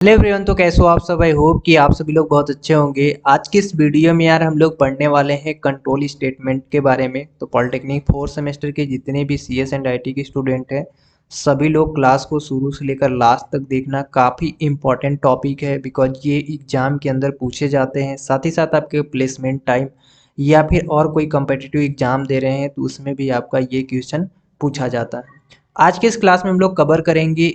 Hello everyone. तो कैसे हो आप सब। आई होप कि आप सभी लोग बहुत अच्छे होंगे। आज की इस वीडियो में यार हम लोग पढ़ने वाले हैं कंट्रोल स्टेटमेंट के बारे में। तो पॉलिटेक्निक फोर्थ सेमेस्टर के जितने भी सीएस एंड आईटी के स्टूडेंट हैं सभी लोग क्लास को शुरू से लेकर लास्ट तक देखना। काफ़ी इंपॉर्टेंट टॉपिक है बिकॉज ये एग्जाम के अंदर पूछे जाते हैं। साथ ही साथ आपके प्लेसमेंट टाइम या फिर और कोई कम्पिटिटिव एग्जाम दे रहे हैं तो उसमें भी आपका ये क्वेश्चन पूछा जाता है। आज के इस क्लास में हम लोग कवर करेंगे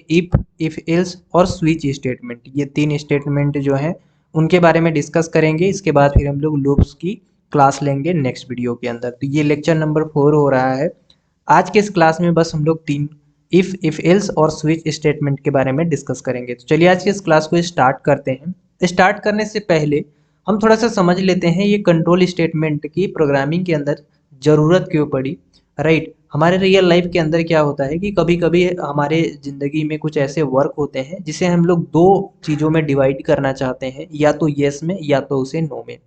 इफ एल्स और स्विच स्टेटमेंट। ये तीन स्टेटमेंट जो हैं उनके बारे में डिस्कस करेंगे। इसके बाद फिर हम लोग लूप्स की क्लास लेंगे नेक्स्ट वीडियो के अंदर। तो ये लेक्चर नंबर 4 हो रहा है। आज के इस क्लास में बस हम लोग तीन इफ एल्स और स्विच स्टेटमेंट के बारे में डिस्कस करेंगे। तो चलिए आज के इस क्लास को स्टार्ट करते हैं। स्टार्ट करने से पहले हम थोड़ा सा समझ लेते हैं ये कंट्रोल स्टेटमेंट की प्रोग्रामिंग के अंदर ज़रूरत क्यों पड़ी। राइट, हमारे रियल लाइफ के अंदर क्या होता है कि कभी कभी हमारे ज़िंदगी में कुछ ऐसे वर्क होते हैं जिसे हम लोग दो चीज़ों में डिवाइड करना चाहते हैं, या तो येस में या तो उसे नो में।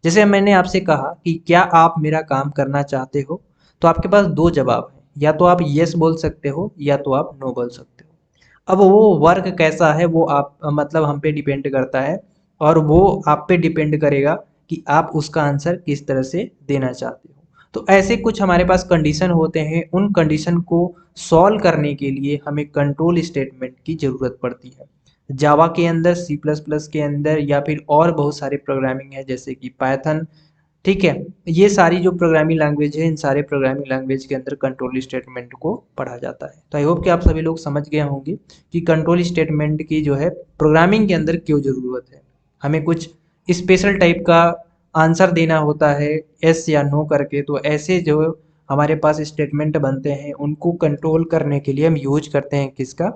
जैसे मैंने आपसे कहा कि क्या आप मेरा काम करना चाहते हो, तो आपके पास दो जवाब हैं, या तो आप येस बोल सकते हो या तो आप नो बोल सकते हो। अब वो वर्क कैसा है वो आप मतलब हम पे डिपेंड करता है, और वो आप पे डिपेंड करेगा कि आप उसका आंसर किस तरह से देना चाहते हो। तो ऐसे कुछ हमारे पास कंडीशन होते हैं, उन कंडीशन को सॉल्व करने के लिए हमें कंट्रोल स्टेटमेंट की ज़रूरत पड़ती है। जावा के अंदर, सी प्लस प्लस के अंदर, या फिर और बहुत सारे प्रोग्रामिंग है जैसे कि पाइथन। ठीक है, ये सारी जो प्रोग्रामिंग लैंग्वेज है इन सारे प्रोग्रामिंग लैंग्वेज के अंदर कंट्रोल स्टेटमेंट को पढ़ा जाता है। तो आई होप कि आप सभी लोग समझ गए होंगे कि कंट्रोल स्टेटमेंट की जो है प्रोग्रामिंग के अंदर क्यों ज़रूरत है। हमें कुछ स्पेशल टाइप का आंसर देना होता है एस या नो करके। तो ऐसे जो हमारे पास स्टेटमेंट बनते हैं उनको कंट्रोल करने के लिए हम यूज करते हैं किसका,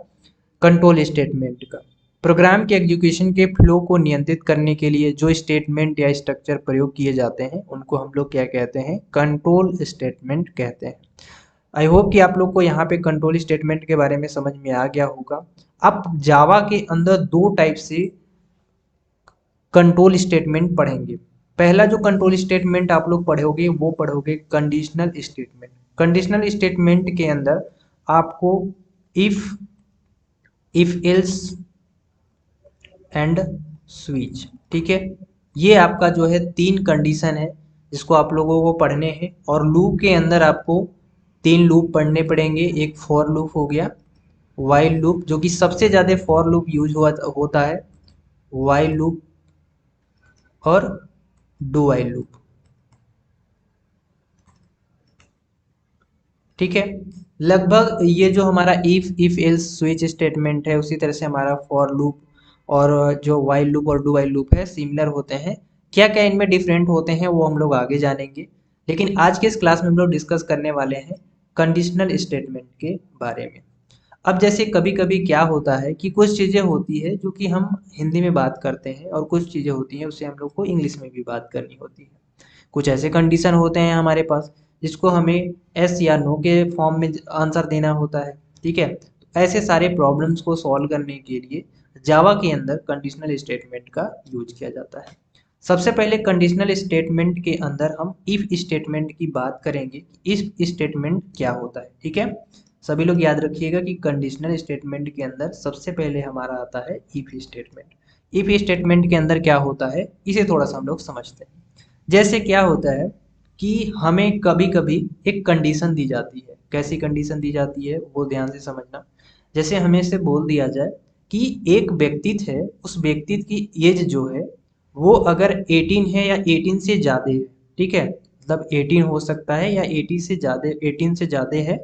कंट्रोल स्टेटमेंट का। प्रोग्राम के एग्जीक्यूशन के फ्लो को नियंत्रित करने के लिए जो स्टेटमेंट या स्ट्रक्चर प्रयोग किए जाते हैं उनको हम लोग क्या कहते हैं, कंट्रोल स्टेटमेंट कहते हैं। आई होप कि आप लोग को यहाँ पे कंट्रोल स्टेटमेंट के बारे में समझ में आ गया होगा। अब जावा के अंदर दो टाइप से कंट्रोल स्टेटमेंट पढ़ेंगे। पहला जो कंट्रोल स्टेटमेंट आप लोग पढ़ोगे वो पढ़ोगे कंडीशनल स्टेटमेंट। कंडीशनल स्टेटमेंट के अंदर आपको इफ एल्स एंड स्विच, ठीक है, ये आपका जो है तीन कंडीशन है जिसको आप लोगों को पढ़ने हैं। और लूप के अंदर आपको तीन लूप पढ़ने पड़ेंगे। एक फॉर लूप हो गया, वाइल लूप जो कि सबसे ज़्यादा फॉर लूप यूज होता है, वाइल लूप और डू वाइल लूप। ठीक है, लगभग ये जो हमारा इफ एल्स स्विच स्टेटमेंट है उसी तरह से हमारा फॉर लूप और जो वाइल लूप और डू वाइल लूप है सिमिलर होते हैं। क्या क्या इनमें डिफरेंट होते हैं वो हम लोग आगे जानेंगे, लेकिन आज के इस क्लास में हम लोग डिस्कस करने वाले हैं कंडीशनल स्टेटमेंट के बारे में। अब जैसे कभी कभी क्या होता है कि कुछ चीज़ें होती है जो कि हम हिंदी में बात करते हैं और कुछ चीज़ें होती हैं उससे हम लोग को इंग्लिश में भी बात करनी होती है। कुछ ऐसे कंडीशन होते हैं हमारे पास जिसको हमें एस या नो के फॉर्म में आंसर देना होता है। ठीक है, तो ऐसे सारे प्रॉब्लम्स को सॉल्व करने के लिए जावा के अंदर कंडीशनल स्टेटमेंट का यूज किया जाता है। सबसे पहले कंडीशनल स्टेटमेंट के अंदर हम इफ स्टेटमेंट की बात करेंगे कि इफ स्टेटमेंट क्या होता है। ठीक है, सभी लोग याद रखिएगा कि कंडीशनल स्टेटमेंट के अंदर सबसे पहले हमारा आता है इफ स्टेटमेंट। इफ स्टेटमेंट के अंदर क्या होता है इसे थोड़ा सा हम लोग समझते हैं। जैसे क्या होता है कि हमें कभी कभी एक कंडीशन दी जाती है। कैसी कंडीशन दी जाती है वो ध्यान से समझना। जैसे हमें से बोल दिया जाए कि एक व्यक्ति है, उस व्यक्ति की एज जो है वो अगर 18 है या 18 से ज़्यादा है। ठीक है, मतलब 18 हो सकता है या 80 से ज़्यादा, 18 से ज़्यादा है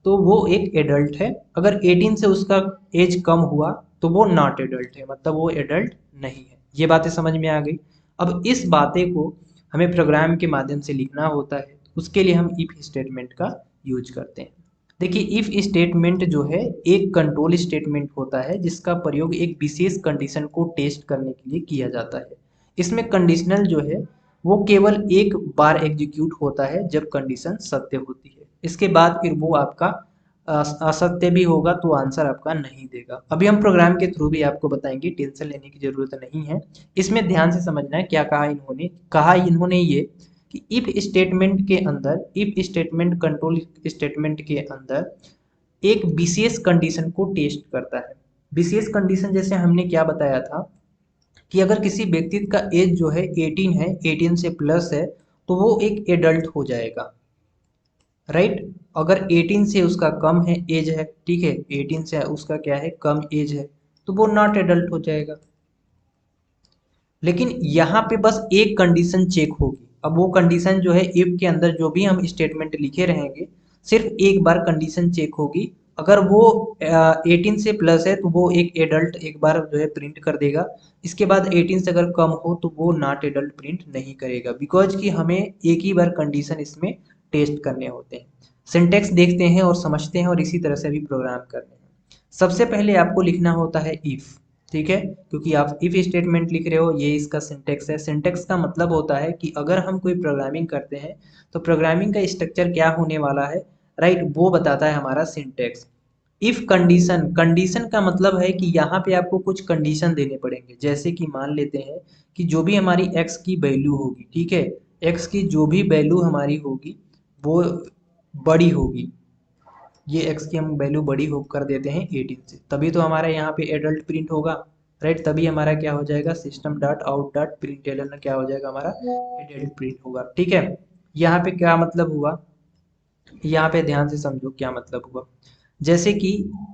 तो वो एक एडल्ट है। अगर 18 से उसका एज कम हुआ तो वो नॉट एडल्ट है, मतलब वो एडल्ट नहीं है। ये बातें समझ में आ गई। अब इस बातें को हमें प्रोग्राम के माध्यम से लिखना होता है, उसके लिए हम इफ स्टेटमेंट का यूज करते हैं। देखिए, इफ स्टेटमेंट जो है एक कंट्रोल स्टेटमेंट होता है जिसका प्रयोग एक विशेष कंडीशन को टेस्ट करने के लिए किया जाता है। इसमें कंडीशनल जो है वो केवल एक बार एग्जीक्यूट होता है जब कंडीशन सत्य होती है। इसके बाद फिर वो आपका असत्य भी होगा तो आंसर आपका नहीं देगा। अभी हम प्रोग्राम के थ्रू भी आपको बताएंगे, टेंशन लेने की जरूरत नहीं है। इसमें ध्यान से समझना है क्या कहा इन्होंने ये कि इफ स्टेटमेंट के अंदर, इफ स्टेटमेंट कंट्रोल स्टेटमेंट के अंदर एक विशेष कंडीशन को टेस्ट करता है। विशेष कंडीशन जैसे हमने क्या बताया था कि अगर किसी व्यक्ति का एज जो है 18 है, 18 से प्लस है, तो वो एक एडल्ट हो जाएगा, राइट। अगर 18 से उसका कम है एज है, ठीक है, 18 से उसका क्या है, कम एज है, तो वो नॉट एडल्ट हो जाएगा। लेकिन यहाँ पे बस एक कंडीशन चेक होगी। अब वो कंडीशन जो है इफ के अंदर जो भी हम स्टेटमेंट लिखे रहेंगे, सिर्फ एक बार कंडीशन चेक होगी। अगर वो 18 से प्लस है तो वो एक एडल्ट एक बार जो है प्रिंट कर देगा। इसके बाद 18 से अगर कम हो तो वो नॉट एडल्ट प्रिंट नहीं करेगा, बिकॉज कि हमें एक ही बार कंडीशन इसमें टेस्ट करने होते हैं। सिंटेक्स देखते हैं और समझते हैं और इसी तरह से भी प्रोग्राम करते हैं। सबसे पहले आपको लिखना होता है इफ, ठीक है, क्योंकि आप इफ स्टेटमेंट लिख रहे हो, ये इसका सिंटेक्स है। सिंटेक्स का मतलब होता है कि अगर हम कोई प्रोग्रामिंग करते हैं तो प्रोग्रामिंग का स्ट्रक्चर क्या होने वाला है, राइट, वो बताता है हमारा सिंटेक्स। इफ कंडीशन, कंडीशन का मतलब है कि यहाँ पे आपको कुछ कंडीशन देने पड़ेंगे। जैसे कि मान लेते हैं कि जो भी हमारी x की वैल्यू होगी, ठीक है, x की जो भी वैल्यू हमारी होगी वो बड़ी होगी। ये x की हम वैल्यू बड़ी हो कर देते हैं 18 से, तभी तो हमारा यहाँ पे एडल्ट प्रिंट होगा, राइट। तभी हमारा क्या हो जाएगा, system dot out dot println क्या हो जाएगा, हमारा एडल्ट प्रिंट होगा, ठीक है। यहाँ पे क्या मतलब हुआ, यहाँ पे ध्यान से समझो क्या मतलब हुआ। जैसे कि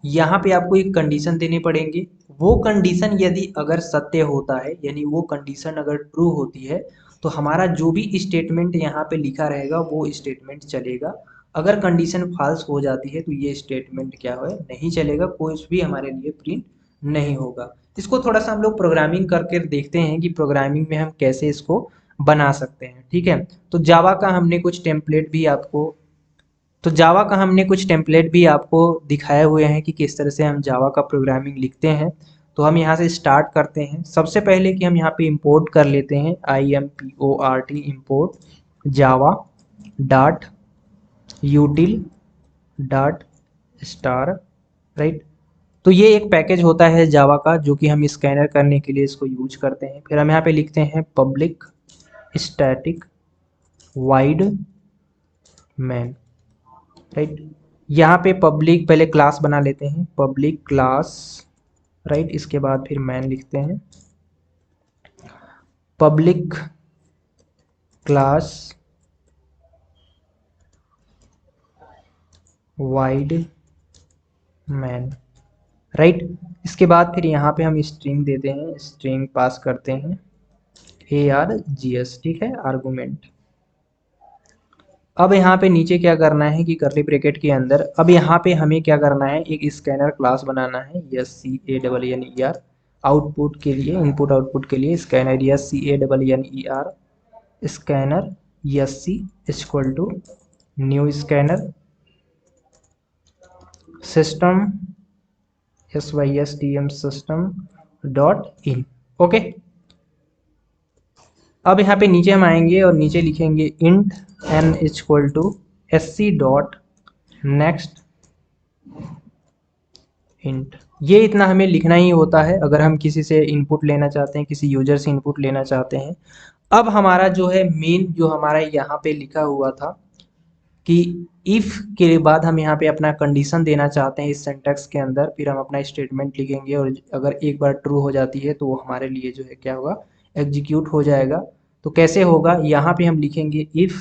यहाँ पे आपको एक कंडीशन देने पड़ेंगे, वो कंडीशन यदि अगर सत्य होता है, यानी वो कंडीशन अगर ट्रू होती है, तो हमारा जो भी स्टेटमेंट यहाँ पे लिखा रहेगा वो स्टेटमेंट चलेगा। अगर कंडीशन फॉल्स हो जाती है तो ये स्टेटमेंट क्या है, नहीं चलेगा, कुछ भी हमारे लिए प्रिंट नहीं होगा। इसको थोड़ा सा हम लोग प्रोग्रामिंग करके देखते हैं कि प्रोग्रामिंग में हम कैसे इसको बना सकते हैं, ठीक है। तो जावा का हमने कुछ टेम्पलेट भी आपको तो जावा का हमने कुछ टेम्पलेट भी आपको दिखाए हुए हैं कि किस तरह से हम जावा का प्रोग्रामिंग लिखते हैं। तो हम यहाँ से स्टार्ट करते हैं। सबसे पहले कि हम यहाँ पे इंपोर्ट कर लेते हैं, IMPORT import Java dot यूटिल dot star, right. तो ये एक पैकेज होता है जावा का जो कि हम स्कैनर करने के लिए इसको यूज करते हैं। फिर हम यहाँ पे लिखते हैं public static wide man, right. यहाँ पे पब्लिक पहले क्लास बना लेते हैं, पब्लिक क्लास, राइट। इसके बाद फिर मैन लिखते हैं, public class wide man, right. इसके बाद फिर यहाँ पे हम स्ट्रिंग देते हैं, स्ट्रिंग पास करते हैं ARGS, ठीक है, आर्गुमेंट। अब यहाँ पे नीचे क्या करना है कि कर्ली ब्रैकेट के अंदर अब यहाँ पे हमें क्या करना है, एक स्कैनर क्लास बनाना है, SCANNER। आउटपुट के लिए, इनपुट आउटपुट के लिए scanner SCANNER scanner SC equal to new scanner system SYSTM system dot in, okay. अब यहाँ पे नीचे हम आएंगे और नीचे लिखेंगे int n equal to SC dot next int. ये इतना हमें लिखना ही होता है अगर हम किसी से इनपुट लेना चाहते हैं, किसी यूजर से इनपुट लेना चाहते हैं। अब हमारा जो है मेन जो हमारा यहाँ पे लिखा हुआ था कि इफ के बाद हम यहाँ पे अपना कंडीशन देना चाहते हैं इस सिंटैक्स के अंदर, फिर हम अपना स्टेटमेंट लिखेंगे और अगर एक बार ट्रू हो जाती है तो वो हमारे लिए जो है क्या होगा, एग्जीक्यूट हो जाएगा। तो कैसे होगा, यहाँ पे हम लिखेंगे इफ,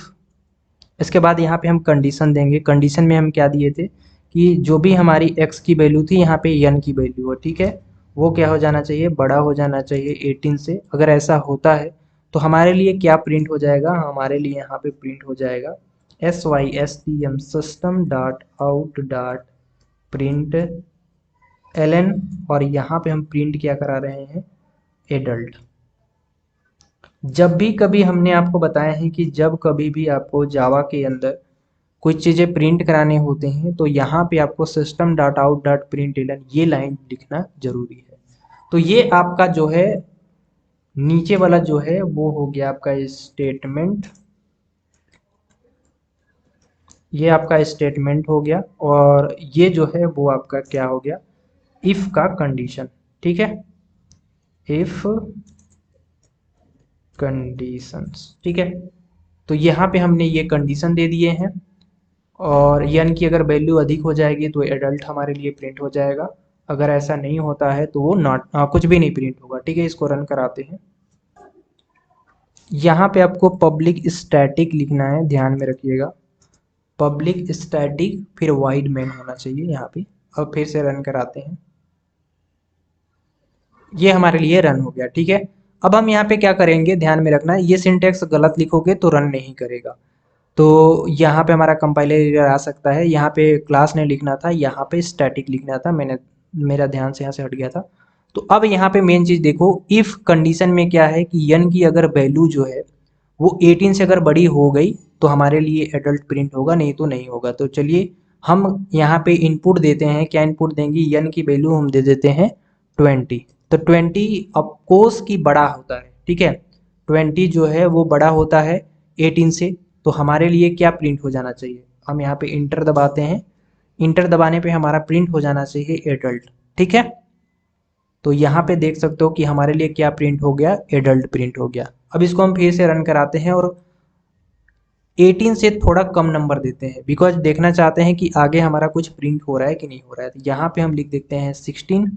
इसके बाद यहाँ पे हम कंडीशन देंगे। कंडीशन में हम क्या दिए थे कि जो भी हमारी x की वैल्यू थी यहाँ पे n की वैल्यू हो, ठीक है, वो क्या हो जाना चाहिए, बड़ा हो जाना चाहिए 18 से। अगर ऐसा होता है तो हमारे लिए क्या प्रिंट हो जाएगा, हमारे लिए यहाँ पे प्रिंट हो जाएगा SYSTM system dot out dot println, और यहाँ पे हम प्रिंट क्या करा रहे हैं, एडल्ट। जब भी कभी हमने आपको बताया है कि जब कभी भी आपको जावा के अंदर कुछ चीज़ें प्रिंट कराने होते हैं तो यहाँ पे आपको system dot out dot println ये लाइन लिखना जरूरी है। तो ये आपका जो है नीचे वाला जो है वो हो गया आपका स्टेटमेंट, ये आपका स्टेटमेंट हो गया, और ये जो है वो आपका क्या हो गया, इफ का कंडीशन, ठीक है, इफ कंडीशंस, ठीक है। तो यहाँ पे हमने ये कंडीशन दे दिए हैं और n की अगर वैल्यू अधिक हो जाएगी तो एडल्ट हमारे लिए प्रिंट हो जाएगा, अगर ऐसा नहीं होता है तो वो नॉट कुछ भी नहीं प्रिंट होगा। ठीक है, इसको रन कराते हैं। यहाँ पे आपको पब्लिक स्टैटिक लिखना है, ध्यान में रखिएगा। पब्लिक स्टैटिक फिर वाइड मेन होना चाहिए यहाँ पे। अब फिर से रन कराते हैं। ये हमारे लिए रन हो गया। ठीक है, अब हम यहाँ पे क्या करेंगे, ध्यान में रखना है, ये सिंटेक्स गलत लिखोगे तो रन नहीं करेगा। तो यहाँ पे हमारा कंपाइलर एरर आ सकता है। यहाँ पे क्लास ने लिखना था, यहाँ पे स्टैटिक लिखना था, मेरा ध्यान से यहाँ से हट गया था। तो अब यहाँ पे मेन चीज़ देखो, इफ़ कंडीशन में क्या है कि यन की अगर वैल्यू जो है वो 18 से अगर बड़ी हो गई तो हमारे लिए एडल्ट प्रिंट होगा, नहीं तो नहीं होगा। तो चलिए हम यहाँ पे इनपुट देते हैं, क्या इनपुट देंगे, यन की वैल्यू हम दे देते हैं 20। तो 20 ऑफकोर्स की बड़ा होता है। ठीक है, 20 जो है वो बड़ा होता है 18 से। तो हमारे लिए क्या प्रिंट हो जाना चाहिए, हम यहाँ पे इंटर दबाते हैं। इंटर दबाने पे हमारा प्रिंट हो जाना चाहिए एडल्ट। ठीक है, तो यहाँ पे देख सकते हो कि हमारे लिए क्या प्रिंट हो गया, एडल्ट प्रिंट हो गया। अब इसको हम फिर से रन कराते हैं और 18 से थोड़ा कम नंबर देते हैं, बिकॉज देखना चाहते हैं कि आगे हमारा कुछ प्रिंट हो रहा है कि नहीं हो रहा है। तो यहाँ पे हम लिख देते हैं 16,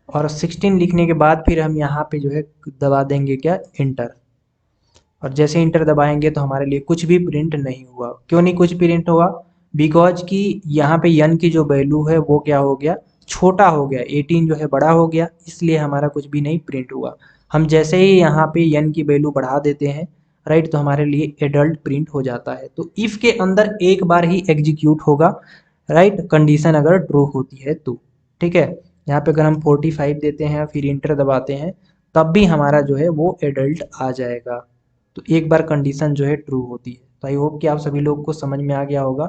और 16 लिखने के बाद फिर हम यहाँ पे जो है दबा देंगे क्या, इंटर। और जैसे इंटर दबाएंगे तो हमारे लिए कुछ भी प्रिंट नहीं हुआ। क्यों नहीं कुछ प्रिंट हुआ, बिकॉज कि यहाँ पे यन की जो वैल्यू है वो क्या हो गया, छोटा हो गया, 18 जो है बड़ा हो गया, इसलिए हमारा कुछ भी नहीं प्रिंट हुआ। हम जैसे ही यहाँ पे यन की वैल्यू बढ़ा देते हैं, राइट, तो हमारे लिए एडल्ट प्रिंट हो जाता है। तो इफ के अंदर एक बार ही एग्जीक्यूट होगा, राइट, कंडीशन अगर ट्रू होती है तो। ठीक है, यहाँ पे अगर हम 45 देते हैं फिर इंटर दबाते हैं, तब भी हमारा जो है वो एडल्ट आ जाएगा। तो एक बार कंडीशन जो है ट्रू होती है। तो आई होप कि आप सभी लोग को समझ में आ गया होगा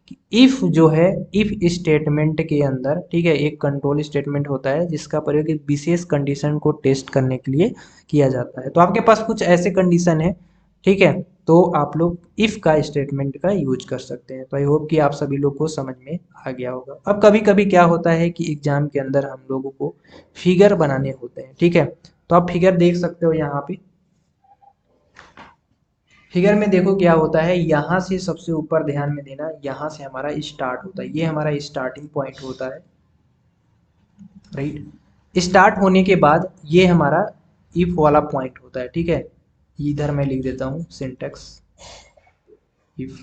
कि इफ जो है, इफ स्टेटमेंट के अंदर, ठीक है, एक कंट्रोल स्टेटमेंट होता है जिसका प्रयोग एक विशेष कंडीशन को टेस्ट करने के लिए किया जाता है। तो आपके पास कुछ ऐसे कंडीशन है, ठीक है, तो आप लोग इफ का स्टेटमेंट का यूज कर सकते हैं। तो आई होप कि आप सभी लोग को समझ में आ गया होगा। अब कभी कभी क्या होता है कि एग्जाम के अंदर हम लोगों को फिगर बनाने होते हैं। ठीक है, तो आप फिगर देख सकते हो यहाँ पे। फिगर में देखो क्या होता है, यहाँ से सबसे ऊपर ध्यान में देना, यहाँ से हमारा स्टार्ट होता है, ये हमारा स्टार्टिंग पॉइंट होता है, राइट। स्टार्ट होने के बाद ये हमारा इफ वाला पॉइंट होता है। ठीक है, इधर मैं लिख देता हूँ सिंटेक्स इफ।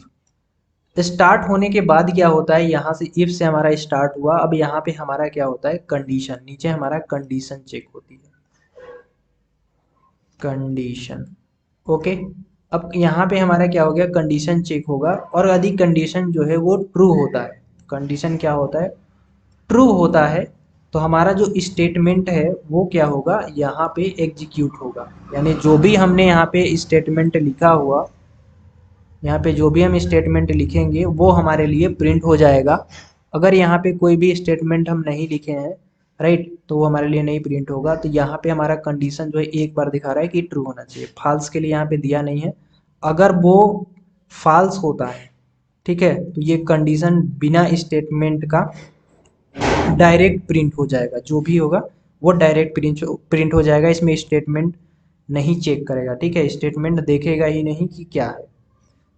स्टार्ट होने के बाद क्या होता है, यहाँ से इफ से हमारा स्टार्ट हुआ, अब यहाँ पे हमारा क्या होता है, कंडीशन, नीचे हमारा कंडीशन चेक होती है, कंडीशन। ओके, अब यहाँ पे हमारा क्या हो गया, कंडीशन चेक होगा, और यदि कंडीशन जो है वो ट्रू होता है, कंडीशन क्या होता है, ट्रू होता है, तो हमारा जो स्टेटमेंट है वो क्या होगा, यहाँ पे एग्जीक्यूट होगा। यानी जो भी हमने यहाँ पे स्टेटमेंट लिखा हुआ, यहाँ पे जो भी हम स्टेटमेंट लिखेंगे वो हमारे लिए प्रिंट हो जाएगा। अगर यहाँ पे कोई भी स्टेटमेंट हम नहीं लिखे हैं, राइट, तो वो हमारे लिए नहीं प्रिंट होगा। तो यहाँ पे हमारा कंडीशन जो है एक बार दिखा रहा है कि ट्रू होना चाहिए, फॉल्स के लिए यहाँ पे दिया नहीं है। अगर वो फॉल्स होता है, ठीक है, तो ये कंडीशन बिना स्टेटमेंट का डायरेक्ट प्रिंट हो जाएगा, जो भी होगा वो डायरेक्ट प्रिंट हो जाएगा, इसमें स्टेटमेंट नहीं चेक करेगा। ठीक है, स्टेटमेंट देखेगा ही नहीं कि क्या है।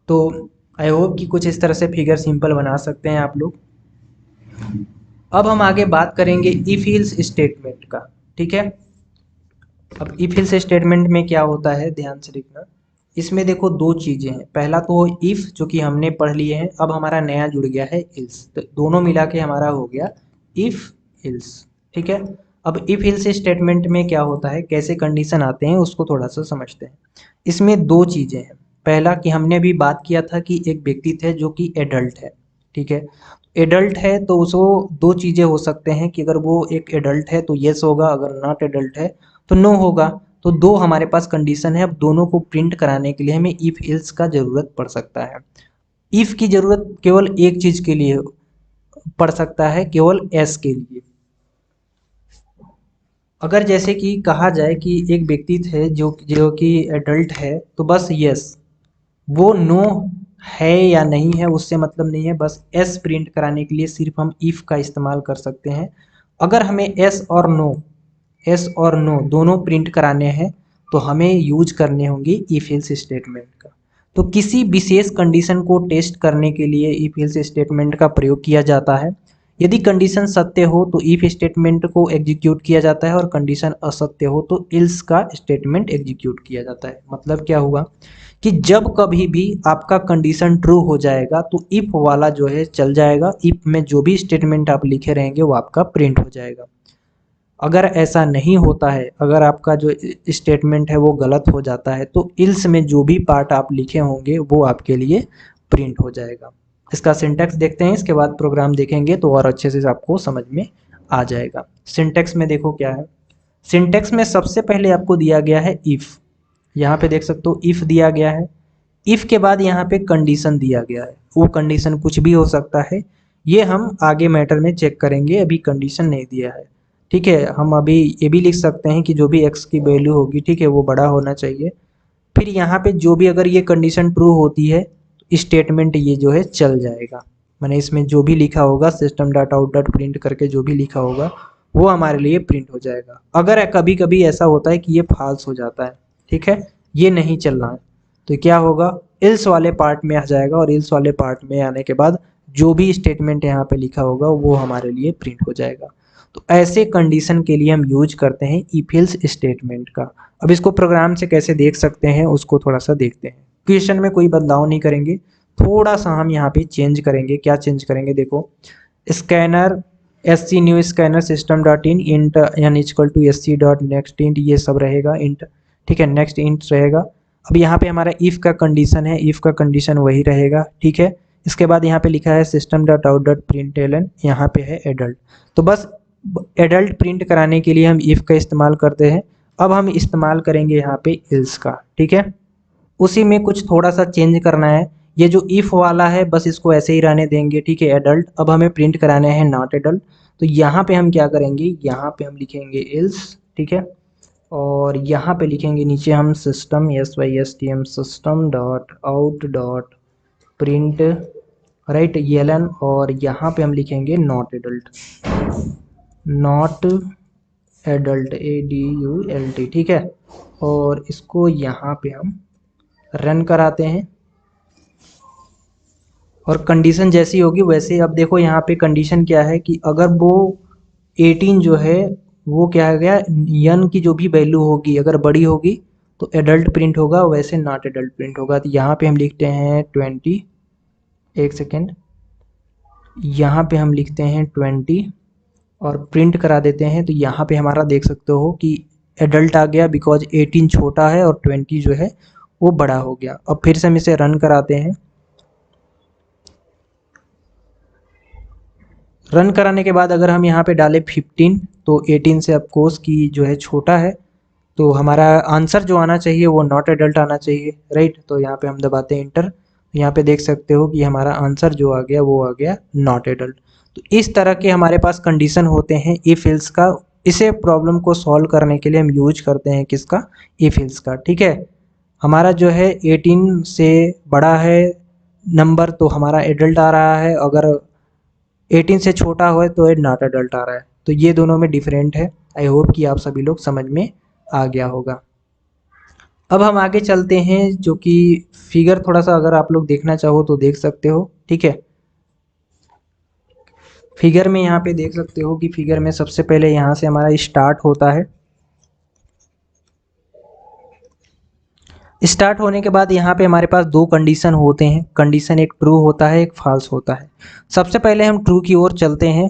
तो आई होप कि कुछ इस तरह से फिगर सिंपल बना सकते हैं आप लोग। अब हम आगे बात करेंगे इफ एल्स स्टेटमेंट का। ठीक है, अब इफ एल्स स्टेटमेंट में क्या होता है, ध्यान से देखना। इसमें देखो दो चीजें हैं, पहला तो इफ जो कि हमने पढ़ लिए हैं, अब हमारा नया जुड़ गया है एल्स, तो दोनों मिला के हमारा हो गया इफ एल्स। ठीक है, अब इफ एल्स स्टेटमेंट में क्या होता है, कैसे कंडीशन आते हैं उसको थोड़ा सा समझते हैं। इसमें दो चीजें हैं, पहला कि हमने अभी बात किया था कि एक व्यक्ति थे जो कि एडल्ट है। ठीक है, एडल्ट है तो उसको दो चीज़ें हो सकते हैं कि अगर वो एक एडल्ट है तो येस होगा, अगर नॉट एडल्ट है तो नो होगा। तो दो हमारे पास कंडीशन है, अब दोनों को प्रिंट कराने के लिए हमें इफ एल्स का ज़रूरत पड़ सकता है। इफ की ज़रूरत केवल एक चीज़ के लिए पड़ सकता है, केवल एस के लिए। अगर जैसे कि कहा जाए कि एक व्यक्ति थे जो जो कि एडल्ट है, तो बस यस, वो नो है या नहीं है उससे मतलब नहीं है, बस एस प्रिंट कराने के लिए सिर्फ हम इफ का इस्तेमाल कर सकते हैं। अगर हमें एस और नो दोनों प्रिंट कराने हैं तो हमें यूज करने होंगे इफ एल्स स्टेटमेंट का। तो किसी विशेष कंडीशन को टेस्ट करने के लिए इफ एल्स स्टेटमेंट का प्रयोग किया जाता है। यदि कंडीशन सत्य हो तो इफ स्टेटमेंट को एग्जीक्यूट किया जाता है, और कंडीशन असत्य हो तो इल्स का स्टेटमेंट एग्जीक्यूट किया जाता है। मतलब क्या हुआ कि जब कभी भी आपका कंडीशन ट्रू हो जाएगा तो इफ वाला जो है चल जाएगा, इफ में जो भी स्टेटमेंट आप लिखे रहेंगे वो आपका प्रिंट हो जाएगा। अगर ऐसा नहीं होता है, अगर आपका जो स्टेटमेंट है वो गलत हो जाता है तो इल्स में जो भी पार्ट आप लिखे होंगे वो आपके लिए प्रिंट हो जाएगा। इसका सिंटैक्स देखते हैं, इसके बाद प्रोग्राम देखेंगे तो और अच्छे से आपको समझ में आ जाएगा। सिंटैक्स में देखो क्या है। सिंटैक्स में सबसे पहले आपको दिया गया है इफ। यहाँ पे देख सकते हो इफ दिया गया है। इफ के बाद यहाँ पे कंडीशन दिया गया है, वो कंडीशन कुछ भी हो सकता है, ये हम आगे मैटर में चेक करेंगे, अभी कंडीशन नहीं दिया है। ठीक है, हम अभी ये भी लिख सकते हैं कि जो भी x की वैल्यू होगी, ठीक है, वो बड़ा होना चाहिए। फिर यहाँ पे जो भी अगर ये कंडीशन ट्रू होती है तो स्टेटमेंट ये जो है चल जाएगा। मैंने इसमें जो भी लिखा होगा system dot out dot print करके जो भी लिखा होगा वो हमारे लिए प्रिंट हो जाएगा। अगर कभी कभी ऐसा होता है कि ये फॉल्स हो जाता है, ठीक है, ये नहीं चलना है, तो क्या होगा, इल्स वाले पार्ट में आ जाएगा, और इल्स वाले पार्ट में आने के बाद जो भी स्टेटमेंट यहाँ पे लिखा होगा वो हमारे लिए प्रिंट हो जाएगा। तो ऐसे कंडीशन के लिए हम यूज करते हैं इफ एल्स स्टेटमेंट का। अब इसको प्रोग्राम से कैसे देख सकते हैं उसको थोड़ा सा देखते हैं। क्वेश्चन में कोई बदलाव नहीं करेंगे, थोड़ा सा हम यहाँ पे चेंज करेंगे। क्या चेंज करेंगे, देखो, scanner S C new scanner system dot in int N equal to S C dot next int, ये सब रहेगा इंट, ठीक है, नेक्स्ट इंट रहेगा। अब यहाँ पे हमारा इफ का कंडीशन है, इफ का कंडीशन वही रहेगा, ठीक है। इसके बाद यहाँ पे लिखा है system dot out dot println, यहाँ पे है एडल्ट। तो बस एडल्ट प्रिंट कराने के लिए हम इफ का इस्तेमाल करते हैं। अब हम इस्तेमाल करेंगे यहाँ पे इल्स का, ठीक है। उसी में कुछ थोड़ा सा चेंज करना है। ये जो इफ वाला है बस इसको ऐसे ही रहने देंगे, ठीक है, एडल्ट। अब हमें प्रिंट कराने हैं नॉट एडल्ट, तो यहाँ पे हम क्या करेंगे, यहाँ पे हम लिखेंगे इल्स, ठीक है, और यहाँ पे लिखेंगे नीचे हम system S Y S T M system dot out dot print right ln, और यहाँ पे हम लिखेंगे not adult, not adult ADULT, ठीक है। और इसको यहाँ पे हम रन कराते हैं, और कंडीशन जैसी होगी वैसे। अब देखो यहाँ पे कंडीशन क्या है कि अगर वो 18 जो है वो क्या है गया, यन की जो भी वैल्यू होगी अगर बड़ी होगी तो एडल्ट प्रिंट होगा, वैसे नॉट एडल्ट प्रिंट होगा। तो यहाँ पे हम लिखते हैं 20, एक सेकेंड, यहाँ पे हम लिखते हैं 20 और प्रिंट करा देते हैं। तो यहाँ पे हमारा देख सकते हो कि एडल्ट आ गया, बिकॉज 18 छोटा है और 20 जो है वो बड़ा हो गया। अब फिर से हम इसे रन कराते हैं। रन कराने के बाद अगर हम यहाँ पे डालें 15 तो 18 से ऑफकोर्स की जो है छोटा है, तो हमारा आंसर जो आना चाहिए वो नॉट एडल्ट आना चाहिए, राइट। तो यहाँ पे हम दबाते हैं इंटर, यहाँ पे देख सकते हो कि हमारा आंसर जो आ गया वो आ गया नॉट एडल्ट। तो इस तरह के हमारे पास कंडीशन होते हैं इफ एल्स का। इसे प्रॉब्लम को सॉल्व करने के लिए हम यूज करते हैं किसका, इफ एल्स का, ठीक है। हमारा जो है 18 से बड़ा है नंबर तो हमारा एडल्ट आ रहा है, अगर 18 से छोटा हो तो ये नॉट एडल्ट आ रहा है। तो ये दोनों में डिफरेंट है। आई होप कि आप सभी लोग समझ में आ गया होगा। अब हम आगे चलते हैं, जो कि फिगर थोड़ा सा अगर आप लोग देखना चाहो तो देख सकते हो, ठीक है। फिगर में यहाँ पे देख सकते हो कि फिगर में सबसे पहले यहाँ से हमारा स्टार्ट होता है। स्टार्ट होने के बाद यहाँ पे हमारे पास दो कंडीशन होते हैं। कंडीशन एक ट्रू होता है, एक फॉल्स होता है। सबसे पहले हम ट्रू की ओर चलते हैं।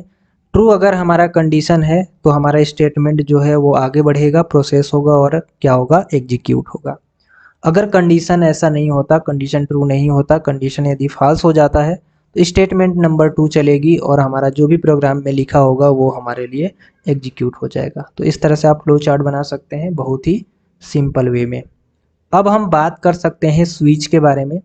ट्रू अगर हमारा कंडीशन है तो हमारा स्टेटमेंट जो है वो आगे बढ़ेगा, प्रोसेस होगा और क्या होगा, एग्जीक्यूट होगा। अगर कंडीशन ऐसा नहीं होता, कंडीशन ट्रू नहीं होता, कंडीशन यदि फॉल्स हो जाता है तो स्टेटमेंट नंबर 2 चलेगी और हमारा जो भी प्रोग्राम में लिखा होगा वो हमारे लिए एग्जीक्यूट हो जाएगा। तो इस तरह से आप फ्लो चार्ट बना सकते हैं बहुत ही सिंपल वे में। अब हम बात कर सकते हैं स्विच के बारे में।